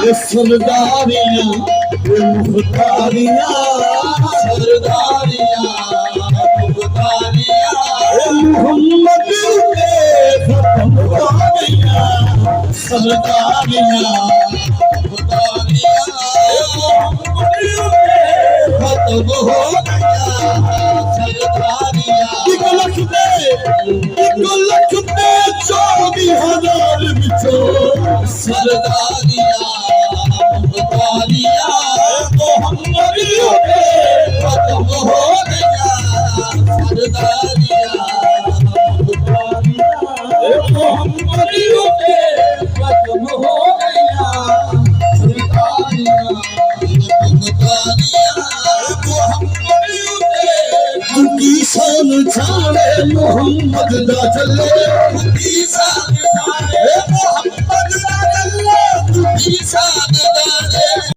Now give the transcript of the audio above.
ये सरदारियां ये मुख्तारियां सरदारियां मुख्तारियां मोहम्मद के खत्म हो गया सरदारियां मुख्तारियां मोहम्मद के खत्म हो गया सरदारियां एक लख पे 24,000 बिछो सरदारियां मुख्तारियां मोहम्मद के खत्म हो गया सरदारियां मोहम्मद के खत्म हो गया सरदारियां मुख्तारियां मोहम्मद के की शान छाड़े मोहम्मद दा चले की शान छाड़े मोहम्मद दा चले की शान